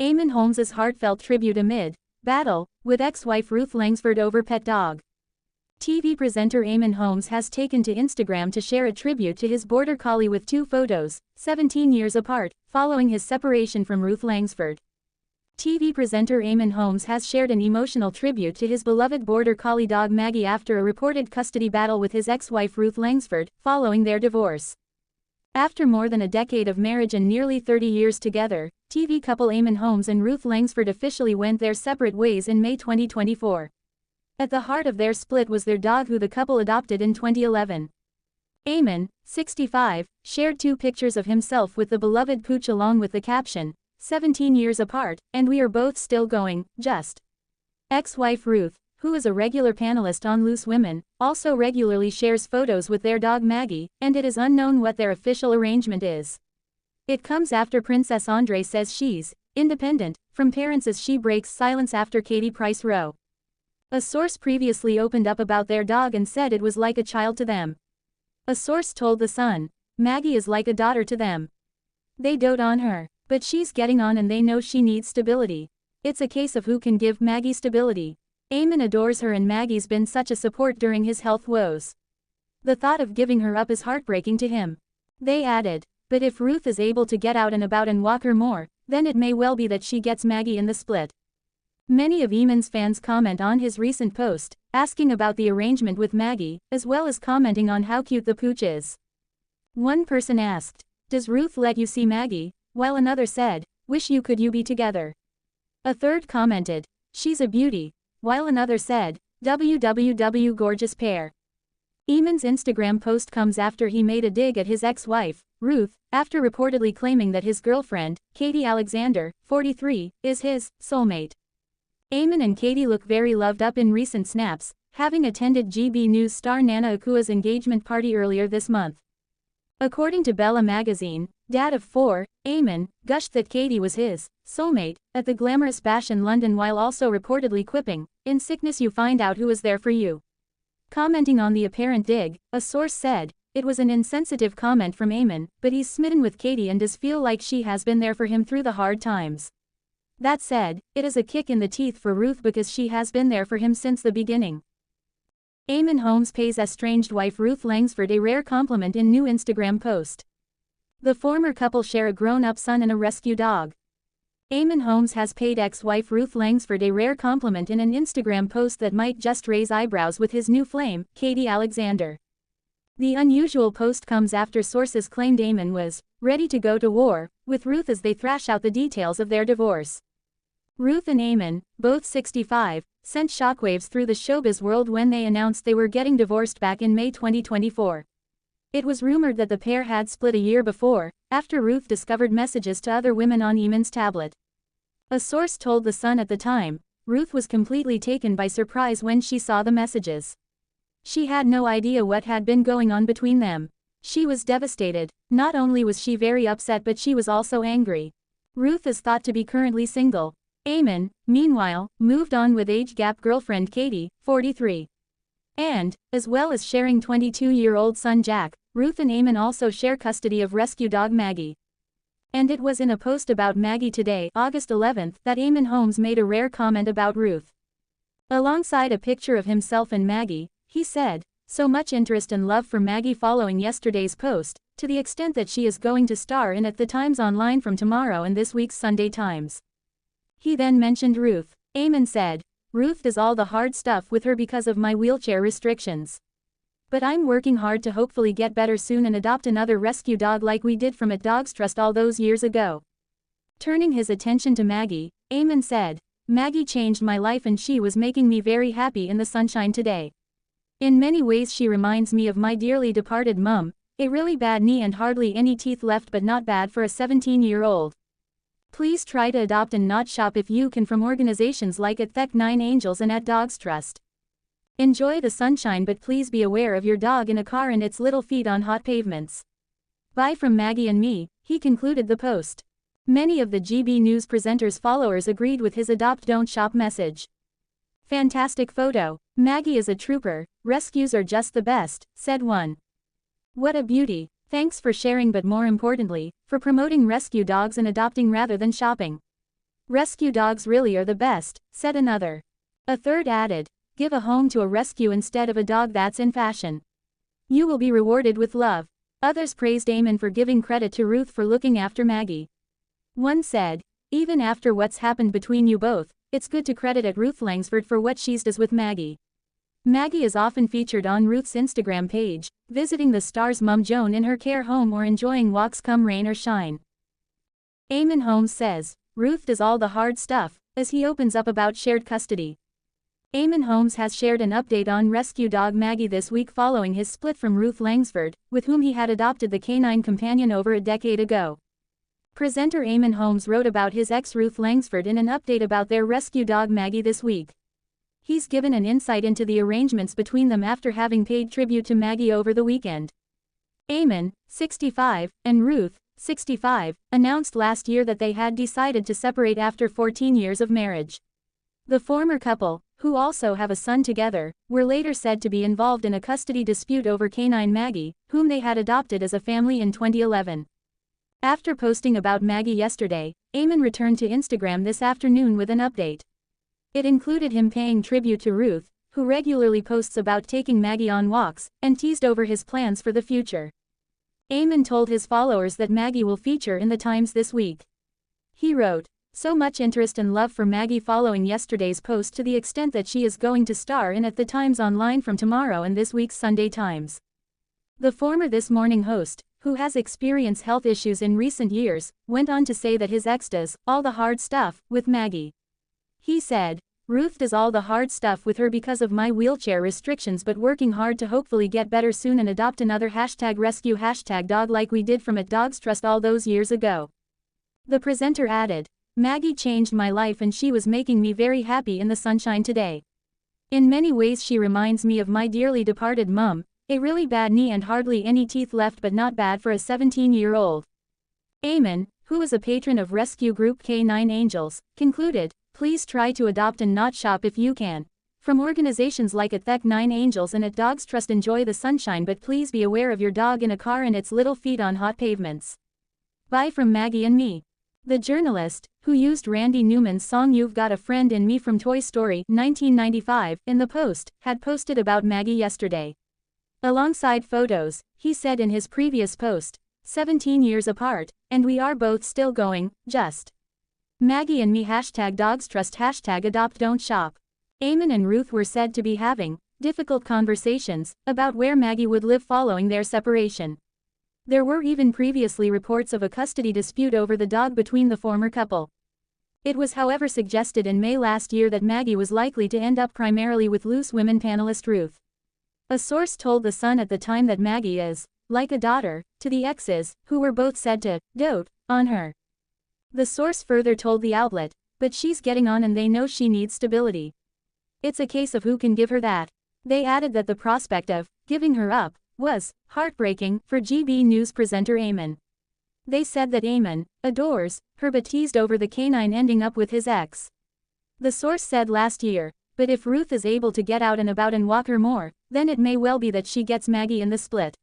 Eamonn Holmes' heartfelt tribute amid battle with ex-wife Ruth Langsford over pet dog. TV presenter Eamonn Holmes has taken to Instagram to share a tribute to his Border Collie with two photos, 17 years apart, following his separation from Ruth Langsford. TV presenter Eamonn Holmes has shared an emotional tribute to his beloved Border Collie dog Maggie after a reported custody battle with his ex-wife Ruth Langsford, following their divorce. After more than a decade of marriage and nearly 30 years together, TV couple Eamonn Holmes and Ruth Langsford officially went their separate ways in May 2024. At the heart of their split was their dog, who the couple adopted in 2011. Eamonn, 65, shared two pictures of himself with the beloved pooch along with the caption, "17 years apart, and we are both still going, just." Ex-wife Ruth, who is a regular panelist on Loose Women, also regularly shares photos with their dog Maggie, and it is unknown what their official arrangement is. It comes after Princess Andre says she's independent from parents as she breaks silence after Katie Price Rowe. A source previously opened up about their dog and said it was like a child to them. A source told The Sun, "Maggie is like a daughter to them. They dote on her, but she's getting on and they know she needs stability. It's a case of who can give Maggie stability." Eamonn adores her and Maggie's been such a support during his health woes. The thought of giving her up is heartbreaking to him. They added, "But if Ruth is able to get out and about and walk her more, then it may well be that she gets Maggie in the split." Many of Eamonn's fans comment on his recent post, asking about the arrangement with Maggie, as well as commenting on how cute the pooch is. One person asked, "Does Ruth let you see Maggie?" while another said, "Wish you could you be together." A third commented, "She's a beauty," while another said, "WWW gorgeous pair." Eamonn's Instagram post comes after he made a dig at his ex-wife, Ruth, after reportedly claiming that his girlfriend, Katie Alexander, 43, is his soulmate. Eamonn and Katie look very loved up in recent snaps, having attended GB News star Nana Akua's engagement party earlier this month. According to Bella magazine, dad of 4, Eamonn, gushed that Katie was his soulmate at the glamorous bash in London, while also reportedly quipping, "In sickness you find out who is there for you." Commenting on the apparent dig, a source said, "It was an insensitive comment from Eamonn, but he's smitten with Katie and does feel like she has been there for him through the hard times. That said, it is a kick in the teeth for Ruth because she has been there for him since the beginning." Eamonn Holmes pays estranged wife Ruth Langsford a rare compliment in new Instagram post. The former couple share a grown-up son and a rescue dog. Eamonn Holmes has paid ex-wife Ruth Langsford a rare compliment in an Instagram post that might just raise eyebrows with his new flame, Katie Alexander. The unusual post comes after sources claimed Eamonn was ready to go to war with Ruth as they thrash out the details of their divorce. Ruth and Eamonn, both 65, sent shockwaves through the showbiz world when they announced they were getting divorced back in May 2024. It was rumored that the pair had split a year before, after Ruth discovered messages to other women on Eamonn's tablet. A source told The Sun at the time, Ruth was completely taken by surprise when she saw the messages. She had no idea what had been going on between them. She was devastated. Not only was she very upset, but she was also angry. Ruth is thought to be currently single. Eamonn, meanwhile, moved on with age gap girlfriend Katie, 43. And, as well as sharing 22-year-old son Jack, Ruth and Eamonn also share custody of rescue dog Maggie. And it was in a post about Maggie today, August 11, that Eamonn Holmes made a rare comment about Ruth. Alongside a picture of himself and Maggie, he said, "So much interest and love for Maggie following yesterday's post, to the extent that she is going to star in At the Times Online from tomorrow and this week's Sunday Times." He then mentioned Ruth. Eamonn said, "Ruth does all the hard stuff with her because of my wheelchair restrictions. But I'm working hard to hopefully get better soon and adopt another rescue dog like we did from At Dogs Trust all those years ago." Turning his attention to Maggie, Eamonn said, "Maggie changed my life and she was making me very happy in the sunshine today. In many ways she reminds me of my dearly departed mum, a really bad knee and hardly any teeth left, but not bad for a 17-year-old. Please try to adopt and not shop if you can from organizations like At 9 Angels and At Dogs Trust. Enjoy the sunshine, but please be aware of your dog in a car and its little feet on hot pavements. Bye from Maggie and me," he concluded the post. Many of the GB News presenter's followers agreed with his adopt don't shop message. "Fantastic photo. Maggie is a trooper, rescues are just the best," said one. "What a beauty. Thanks for sharing, but more importantly, for promoting rescue dogs and adopting rather than shopping. "Rescue dogs really are the best," said another. A third added, "Give a home to a rescue instead of a dog, that's in fashion. You will be rewarded with love." Others praised Eamonn for giving credit to Ruth for looking after Maggie. One said, "Even after what's happened between you both, it's good to credit at Ruth Langsford for what she does with Maggie." Maggie is often featured on Ruth's Instagram page, visiting the star's mum Joan in her care home or enjoying walks come rain or shine. Eamonn Holmes says, "Ruth does all the hard stuff," as he opens up about shared custody. Eamonn Holmes has shared an update on rescue dog Maggie this week following his split from Ruth Langsford, with whom he had adopted the canine companion over a decade ago. Presenter Eamonn Holmes wrote about his ex Ruth Langsford in an update about their rescue dog Maggie this week. He's given an insight into the arrangements between them after having paid tribute to Maggie over the weekend. Eamonn, 65, and Ruth, 65, announced last year that they had decided to separate after 14 years of marriage. The former couple, who also have a son together, were later said to be involved in a custody dispute over canine Maggie, whom they had adopted as a family in 2011. After posting about Maggie yesterday, Eamonn returned to Instagram this afternoon with an update. It included him paying tribute to Ruth, who regularly posts about taking Maggie on walks, and teased over his plans for the future. Eamonn told his followers that Maggie will feature in the Times this week. He wrote, "So much interest and love for Maggie following yesterday's post to the extent that she is going to star in at the Times Online from tomorrow and this week's Sunday Times." The former This Morning host, who has experienced health issues in recent years, went on to say that his ex does all the hard stuff with Maggie. He said, "Ruth does all the hard stuff with her because of my wheelchair restrictions, but working hard to hopefully get better soon and adopt another #rescue #dog like we did from at Dogs Trust all those years ago." The presenter added, "Maggie changed my life and she was making me very happy in the sunshine today. In many ways she reminds me of my dearly departed mum, a really bad knee and hardly any teeth left, but not bad for a 17-year-old. Eamonn, who is a patron of rescue group K9 Angels, concluded, "Please try to adopt and not shop if you can. From organizations like at K9 Angels and at Dogs Trust, enjoy the sunshine, but please be aware of your dog in a car and its little feet on hot pavements. Bye from Maggie and me." The journalist, who used Randy Newman's song "You've Got a Friend in Me" from Toy Story 1995 in the post, had posted about Maggie yesterday. Alongside photos, he said in his previous post, "17 years apart, and we are both still going, just Maggie and me #DogsTrust #adopt don't shop." Eamonn and Ruth were said to be having difficult conversations about where Maggie would live following their separation. There were even previously reports of a custody dispute over the dog between the former couple. It was however suggested in May last year that Maggie was likely to end up primarily with Loose Women panelist Ruth. A source told The Sun at the time that Maggie is like a daughter to the exes, who were both said to dote on her. The source further told the outlet, "But she's getting on and they know she needs stability. It's a case of who can give her that." They added that the prospect of giving her up was heartbreaking for GB News presenter Eamonn. They said that Eamonn adores her but teased over the canine ending up with his ex. The source said last year, "But if Ruth is able to get out and about and walk her more, then it may well be that she gets Maggie in the split."